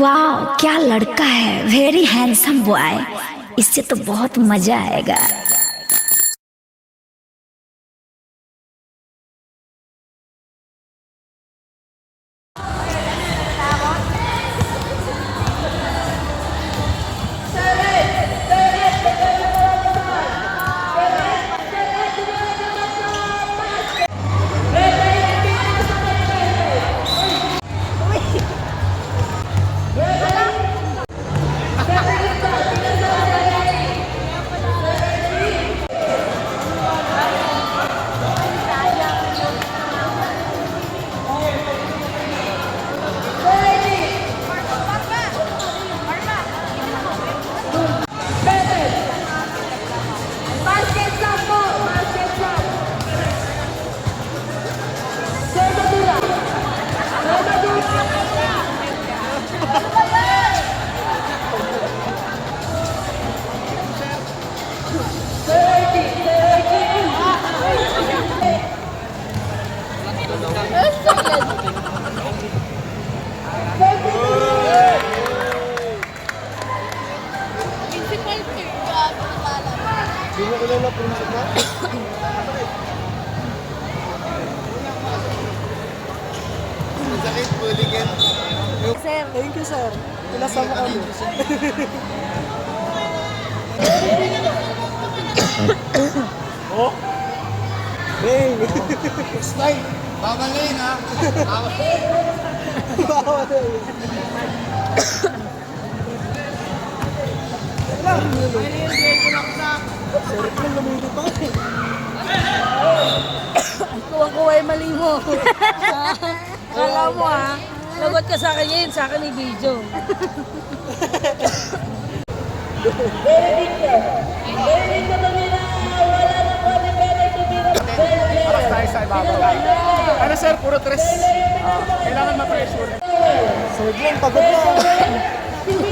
वाह क्या लड़का है, वेरी हैंडसम बॉय। इससे तो बहुत मजा आएगा। Di mo kilala principal? Sakit, buligan. Sir. Thank you, sir. Pinasama kami. Oh? Hey! Style! Babalin ha! Babalin! Sir, kung lumili pa eh. Kuwang-kuwa yung mali mo. Kala mo ha, lagot ka sa akin yun, sa akin yung video. Alas tayo sa ibabaw. Ano sir, puro tres. Kailangan ma-pressure. Sir, Glenn, pagod na.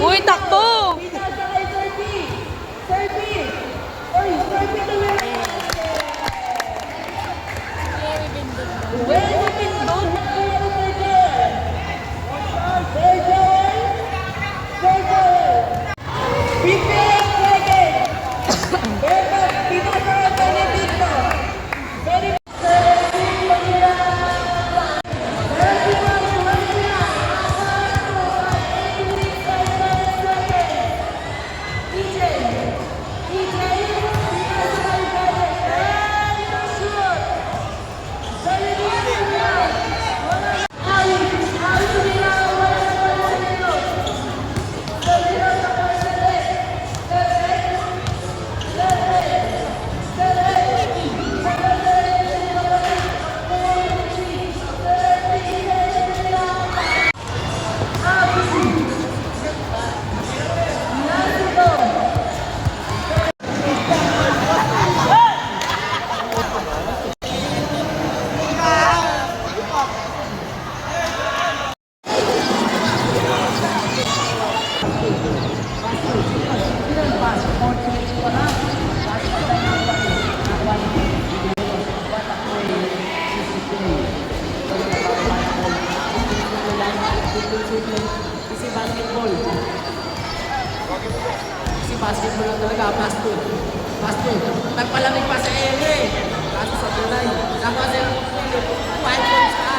Uy, takbo! Kasi basketball lang talaga, basket. Nagpalamig pa sa ere. Kaso sa tulay. Nakuha sila 5 points ka.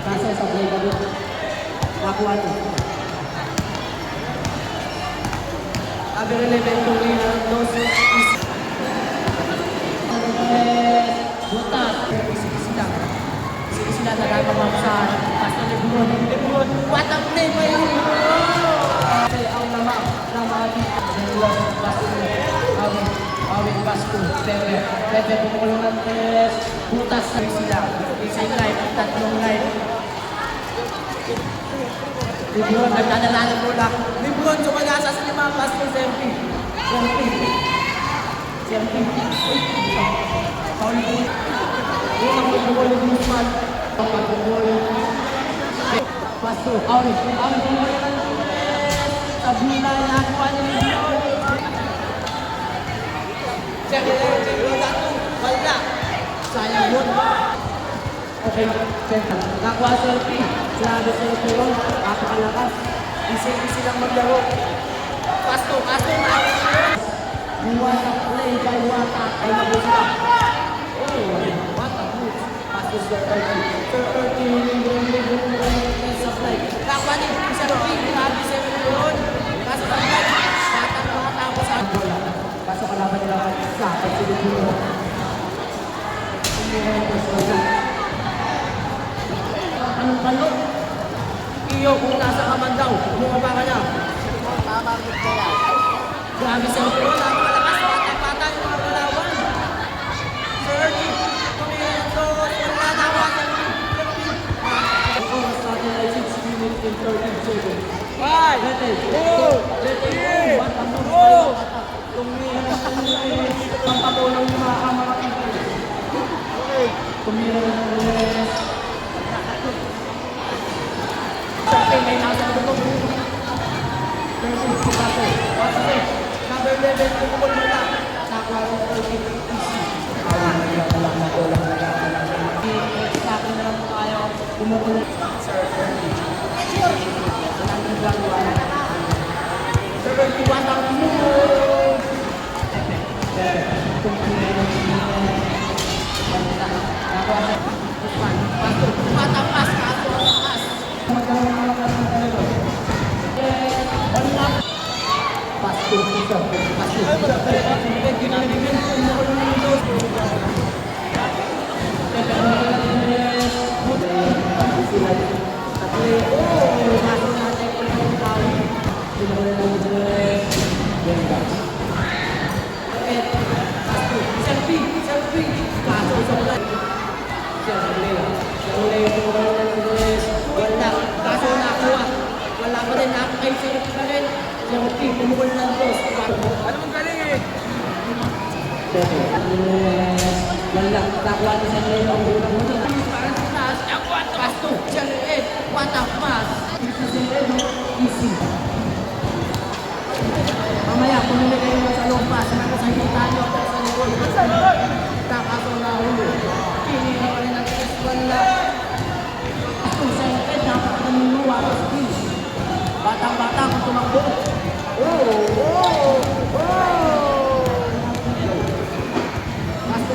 Kaso sa play ka doon. Nakuha ito. Sabi rin event tuloy na dos. Butas. Sila nagagawang sa Pastor Lebron. What a play by Lebron! Kasi ang nama ng mga Lebron, Awing Basco, Pepe pumulungan tres, butas sa sila. Isang line, tatlong line. Lebron, nagdadala ng bola. Lebron, sumagasa sa lima, Basco, Sempi. Paul Bull. Unang pagbubulo ng Musman. Pagbubulo. Pasto. Awing pumulungan ng Sabina, nakuha niya ng Lebron. Wala. Sayang yun. Okay, nakuha selfie. Grabe sa ito yun. Napakalakas. Easy lang maglaro. Pasto na. Yung Wata play by Wata ay nabusla. Oh, Wata moves. Pasto sa 30. Sir 30. Sa play. Kakwanin ko sa ring. Grabe sa ito yun. Kaso sa play. Batang makatapos sa bola. Kaso kalaban nila sa pagsilip nyo. Anong kalot? Iyo kung nasa kaman daw, bumaba ka na. Grabe sa ito, napakalakas, bata-bata yung mga kalawan. Sir, tumira yung doon, wala na ako sa ang oras natin ay 6 minutes and 13 seconds. 5, 4, 3, 2, 1, ang patulong yung mga people. Tumira ng ulit. Siyempre, may nasa loob. Number 11, kumukul mo lang. Nakuha rin 30. Sa akin na lang tayo. Kumukul. Sir, 71 ang kumukul. Matapas ka ako ang taas. Pasto. Wala pa rin ako kayo sa pa rin. Selfie, kumukul ng dos. Ano mong galing eh? Wala, nakuha ni sa nila ang buta mo. Parang sa taas, pasto, siya wata pas. Easy. Mamaya, pumili kayo sa loob pa. Sana ko sa kita nyo at sa likod. Takaso na ulo. Pili na pa rin ang test. Wala. Pasto, siya napakagaling mo. Wala sa skills. Batang-bata kung tumakbo. Pasto.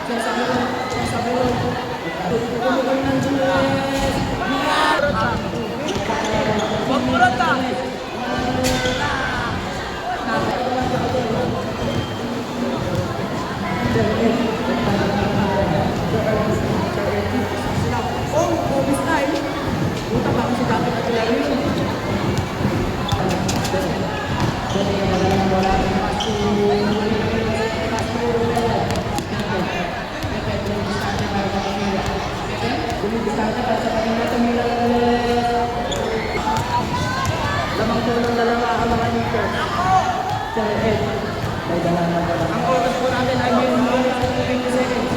Siya sa bilog. Tumukul ng Jules. Magmulat ka. Oh, this time. Punta pa kasi dapat na tulari. Lamang tulong dalawa ang mga nito. Ang oras po natin ay 20 seconds.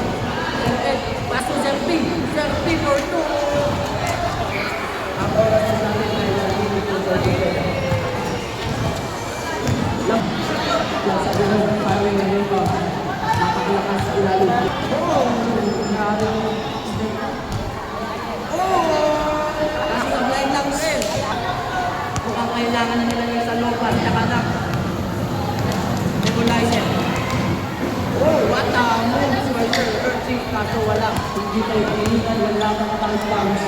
Paso Serpi for 2. Ang oras po natin ay 20 seconds. Sabi ng parang ngayon ko, napakalakas sa ilalim. Nasa blind lang rin. Mukhang kailangan na nila yung salopan, tsaka na nebulizer. What a move by Sir Urching, kaso wala. Hindi tayo pinihan, wala kang bounce.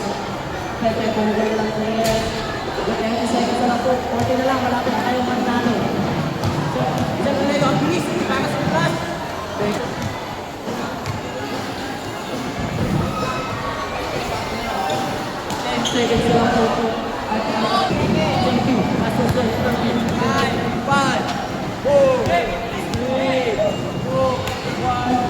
Pepe, kung gano'n lang rin. 20 seconds na po, 40 na lang, malapit na kayong manalo. Diyan na ngayon, ang bilis, para sa flash. 10 seconds na lang po. At thank you. Master 5, 4, 3, 2, 1.